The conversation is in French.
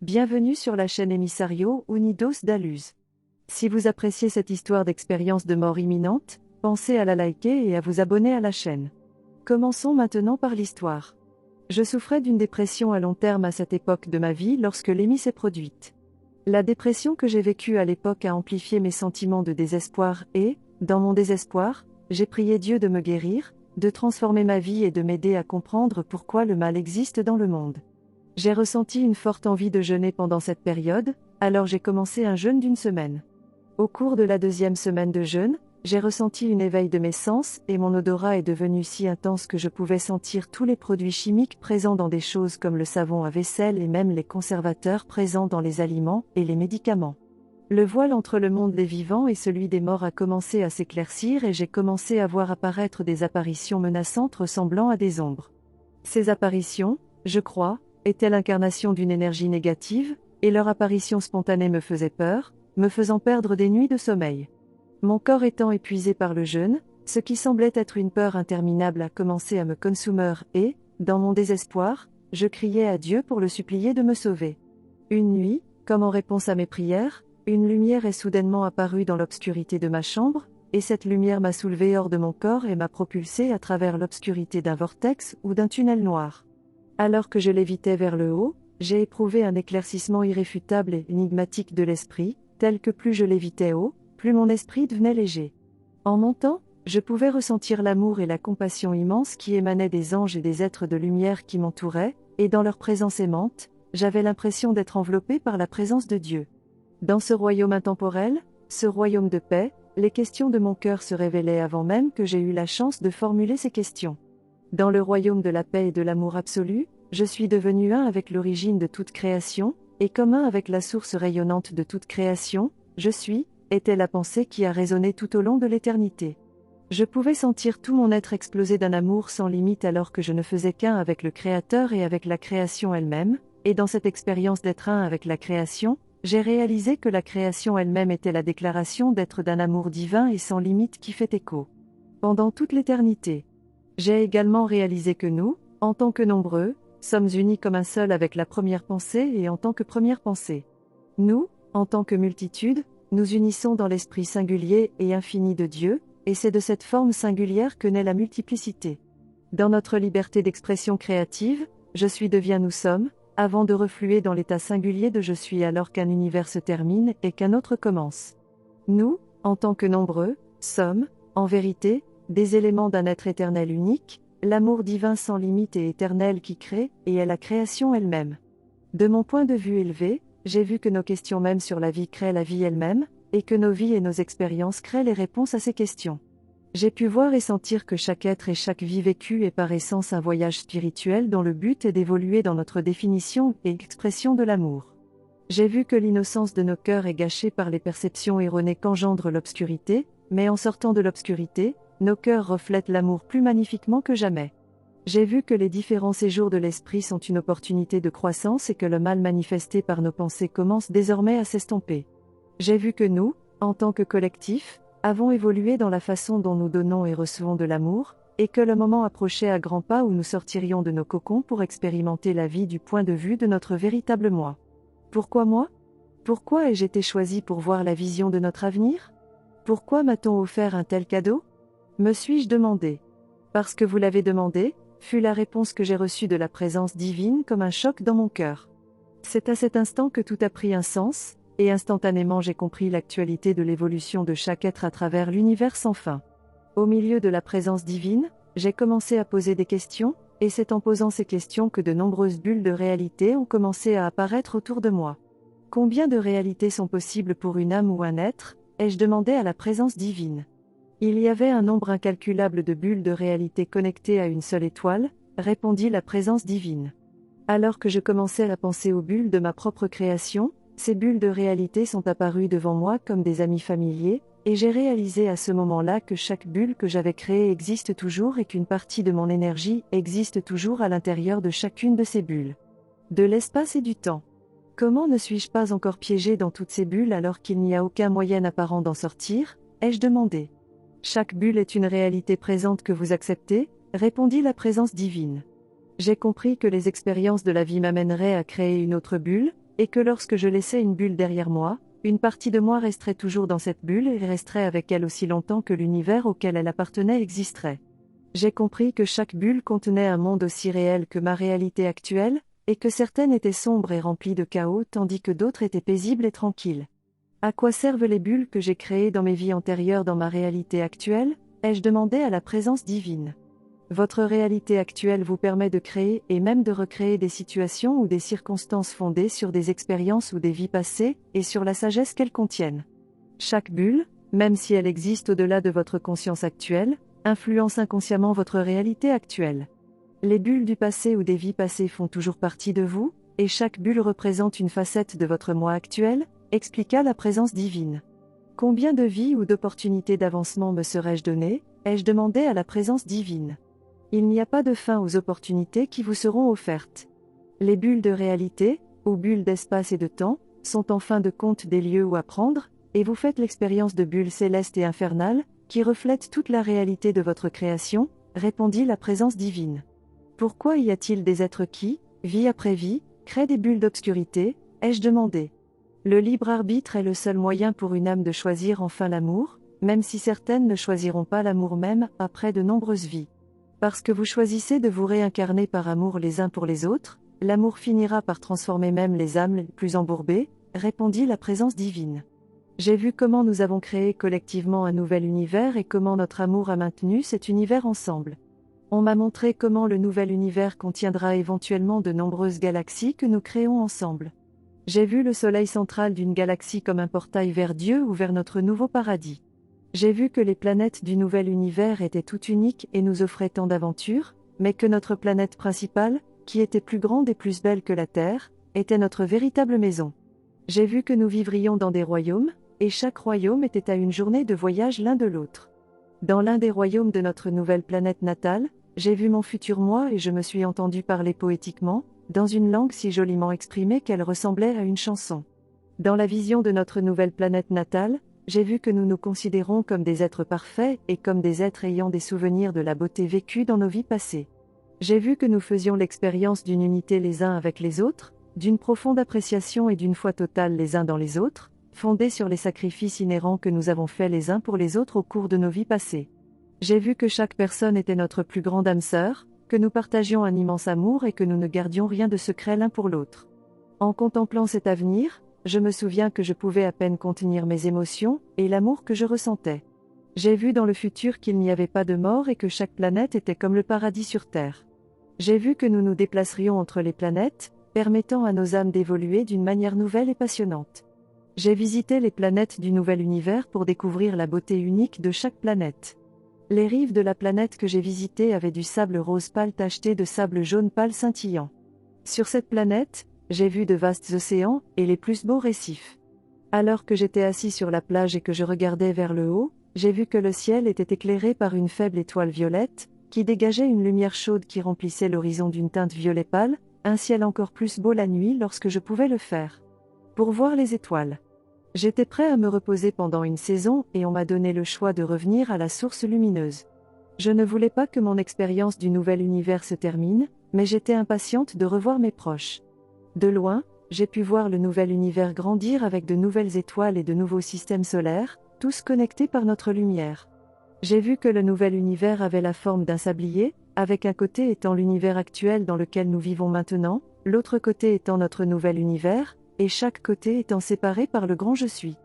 Bienvenue sur la chaîne Emissario Unidos da Luz. Si vous appréciez cette histoire d'expérience de mort imminente, pensez à la liker et à vous abonner à la chaîne. Commençons maintenant par l'histoire. Je souffrais d'une dépression à long terme à cette époque de ma vie lorsque l'EMI s'est produite. La dépression que j'ai vécue à l'époque a amplifié mes sentiments de désespoir et, dans mon désespoir, j'ai prié Dieu de me guérir, de transformer ma vie et de m'aider à comprendre pourquoi le mal existe dans le monde. J'ai ressenti une forte envie de jeûner pendant cette période, alors j'ai commencé un jeûne d'1 semaine. Au cours de la 2e semaine de jeûne, j'ai ressenti une éveil de mes sens et mon odorat est devenu si intense que je pouvais sentir tous les produits chimiques présents dans des choses comme le savon à vaisselle et même les conservateurs présents dans les aliments et les médicaments. Le voile entre le monde des vivants et celui des morts a commencé à s'éclaircir et j'ai commencé à voir apparaître des apparitions menaçantes ressemblant à des ombres. Ces apparitions, je crois, étaient l'incarnation d'une énergie négative, et leur apparition spontanée me faisait peur, me faisant perdre des nuits de sommeil. Mon corps étant épuisé par le jeûne, ce qui semblait être une peur interminable a commencé à me consumer et, dans mon désespoir, je criais à Dieu pour le supplier de me sauver. Une nuit, comme en réponse à mes prières, une lumière est soudainement apparue dans l'obscurité de ma chambre, et cette lumière m'a soulevé hors de mon corps et m'a propulsé à travers l'obscurité d'un vortex ou d'un tunnel noir. Alors que je lévitais vers le haut, j'ai éprouvé un éclaircissement irréfutable et énigmatique de l'esprit, tel que plus je lévitais haut, plus mon esprit devenait léger. En montant, je pouvais ressentir l'amour et la compassion immense qui émanaient des anges et des êtres de lumière qui m'entouraient, et dans leur présence aimante, j'avais l'impression d'être enveloppé par la présence de Dieu. Dans ce royaume intemporel, ce royaume de paix, les questions de mon cœur se révélaient avant même que j'aie eu la chance de formuler ces questions. Dans le royaume de la paix et de l'amour absolu, je suis devenu un avec l'origine de toute création, et comme un avec la source rayonnante de toute création, était la pensée qui a résonné tout au long de l'éternité. Je pouvais sentir tout mon être exploser d'un amour sans limite alors que je ne faisais qu'un avec le Créateur et avec la création elle-même, et dans cette expérience d'être un avec la création, j'ai réalisé que la création elle-même était la déclaration d'être d'un amour divin et sans limite qui fait écho pendant toute l'éternité. J'ai également réalisé que nous, en tant que nombreux, sommes unis comme un seul avec la première pensée et en tant que première pensée. Nous, en tant que multitude, nous unissons dans l'esprit singulier et infini de Dieu, et c'est de cette forme singulière que naît la multiplicité. Dans notre liberté d'expression créative, je suis devient nous sommes, avant de refluer dans l'état singulier de je suis alors qu'un univers se termine et qu'un autre commence. Nous, en tant que nombreux, sommes, en vérité, des éléments d'un être éternel unique, l'amour divin sans limite et éternel qui crée, et est la création elle-même. De mon point de vue élevé, j'ai vu que nos questions même sur la vie créent la vie elle-même, et que nos vies et nos expériences créent les réponses à ces questions. J'ai pu voir et sentir que chaque être et chaque vie vécue est par essence un voyage spirituel dont le but est d'évoluer dans notre définition et expression de l'amour. J'ai vu que l'innocence de nos cœurs est gâchée par les perceptions erronées qu'engendre l'obscurité, mais en sortant de l'obscurité, nos cœurs reflètent l'amour plus magnifiquement que jamais. J'ai vu que les différents séjours de l'esprit sont une opportunité de croissance et que le mal manifesté par nos pensées commence désormais à s'estomper. J'ai vu que nous, en tant que collectif, avons évolué dans la façon dont nous donnons et recevons de l'amour, et que le moment approchait à grands pas où nous sortirions de nos cocons pour expérimenter la vie du point de vue de notre véritable moi. Pourquoi moi ? Pourquoi ai-je été choisi pour voir la vision de notre avenir ? Pourquoi m'a-t-on offert un tel cadeau ? Me suis-je demandé. Parce que vous l'avez demandé, fut la réponse que j'ai reçue de la présence divine comme un choc dans mon cœur. C'est à cet instant que tout a pris un sens, et instantanément j'ai compris l'actualité de l'évolution de chaque être à travers l'univers sans fin. Au milieu de la présence divine, j'ai commencé à poser des questions, et c'est en posant ces questions que de nombreuses bulles de réalité ont commencé à apparaître autour de moi. Combien de réalités sont possibles pour une âme ou un être ? Ai-je demandé à la présence divine. Il y avait un nombre incalculable de bulles de réalité connectées à une seule étoile, répondit la présence divine. Alors que je commençais à penser aux bulles de ma propre création, ces bulles de réalité sont apparues devant moi comme des amis familiers, et j'ai réalisé à ce moment-là que chaque bulle que j'avais créée existe toujours et qu'une partie de mon énergie existe toujours à l'intérieur de chacune de ces bulles. De l'espace et du temps. Comment ne suis-je pas encore piégé dans toutes ces bulles alors qu'il n'y a aucun moyen apparent d'en sortir ? Ai-je demandé. Chaque bulle est une réalité présente que vous acceptez, répondit la présence divine. J'ai compris que les expériences de la vie m'amèneraient à créer une autre bulle, et que lorsque je laissais une bulle derrière moi, une partie de moi resterait toujours dans cette bulle et resterait avec elle aussi longtemps que l'univers auquel elle appartenait existerait. J'ai compris que chaque bulle contenait un monde aussi réel que ma réalité actuelle, et que certaines étaient sombres et remplies de chaos tandis que d'autres étaient paisibles et tranquilles. À quoi servent les bulles que j'ai créées dans mes vies antérieures dans ma réalité actuelle ? Ai-je demandé à la présence divine. Votre réalité actuelle vous permet de créer et même de recréer des situations ou des circonstances fondées sur des expériences ou des vies passées, et sur la sagesse qu'elles contiennent. Chaque bulle, même si elle existe au-delà de votre conscience actuelle, influence inconsciemment votre réalité actuelle. Les bulles du passé ou des vies passées font toujours partie de vous, et chaque bulle représente une facette de votre moi actuel, expliqua la présence divine. Combien de vies ou d'opportunités d'avancement me serais-je donné ? Ai-je demandé à la présence divine. Il n'y a pas de fin aux opportunités qui vous seront offertes. Les bulles de réalité, ou bulles d'espace et de temps, sont en fin de compte des lieux où apprendre, et vous faites l'expérience de bulles célestes et infernales, qui reflètent toute la réalité de votre création, répondit la présence divine. Pourquoi y a-t-il des êtres qui, vie après vie, créent des bulles d'obscurité ? Ai-je demandé. Le libre arbitre est le seul moyen pour une âme de choisir enfin l'amour, même si certaines ne choisiront pas l'amour même après de nombreuses vies. Parce que vous choisissez de vous réincarner par amour les uns pour les autres, l'amour finira par transformer même les âmes les plus embourbées, répondit la présence divine. J'ai vu comment nous avons créé collectivement un nouvel univers et comment notre amour a maintenu cet univers ensemble. On m'a montré comment le nouvel univers contiendra éventuellement de nombreuses galaxies que nous créons ensemble. J'ai vu le soleil central d'une galaxie comme un portail vers Dieu ou vers notre nouveau paradis. J'ai vu que les planètes du nouvel univers étaient toutes uniques et nous offraient tant d'aventures, mais que notre planète principale, qui était plus grande et plus belle que la Terre, était notre véritable maison. J'ai vu que nous vivrions dans des royaumes, et chaque royaume était à une journée de voyage l'un de l'autre. Dans l'un des royaumes de notre nouvelle planète natale, j'ai vu mon futur moi et je me suis entendu parler poétiquement, dans une langue si joliment exprimée qu'elle ressemblait à une chanson. Dans la vision de notre nouvelle planète natale, j'ai vu que nous nous considérons comme des êtres parfaits et comme des êtres ayant des souvenirs de la beauté vécue dans nos vies passées. J'ai vu que nous faisions l'expérience d'une unité les uns avec les autres, d'une profonde appréciation et d'une foi totale les uns dans les autres, fondée sur les sacrifices inhérents que nous avons faits les uns pour les autres au cours de nos vies passées. J'ai vu que chaque personne était notre plus grande âme sœur, que nous partagions un immense amour et que nous ne gardions rien de secret l'un pour l'autre. En contemplant cet avenir, je me souviens que je pouvais à peine contenir mes émotions et l'amour que je ressentais. J'ai vu dans le futur qu'il n'y avait pas de mort et que chaque planète était comme le paradis sur Terre. J'ai vu que nous nous déplacerions entre les planètes, permettant à nos âmes d'évoluer d'une manière nouvelle et passionnante. J'ai visité les planètes du nouvel univers pour découvrir la beauté unique de chaque planète. Les rives de la planète que j'ai visitée avaient du sable rose pâle tacheté de sable jaune pâle scintillant. Sur cette planète, j'ai vu de vastes océans et les plus beaux récifs. Alors que j'étais assis sur la plage et que je regardais vers le haut, j'ai vu que le ciel était éclairé par une faible étoile violette, qui dégageait une lumière chaude qui remplissait l'horizon d'une teinte violet pâle, un ciel encore plus beau la nuit lorsque je pouvais le faire. Pour voir les étoiles. J'étais prêt à me reposer pendant une saison et on m'a donné le choix de revenir à la source lumineuse. Je ne voulais pas que mon expérience du nouvel univers se termine, mais j'étais impatiente de revoir mes proches. De loin, j'ai pu voir le nouvel univers grandir avec de nouvelles étoiles et de nouveaux systèmes solaires, tous connectés par notre lumière. J'ai vu que le nouvel univers avait la forme d'un sablier, avec un côté étant l'univers actuel dans lequel nous vivons maintenant, l'autre côté étant notre nouvel univers, et chaque côté étant séparé par le grand Je suis.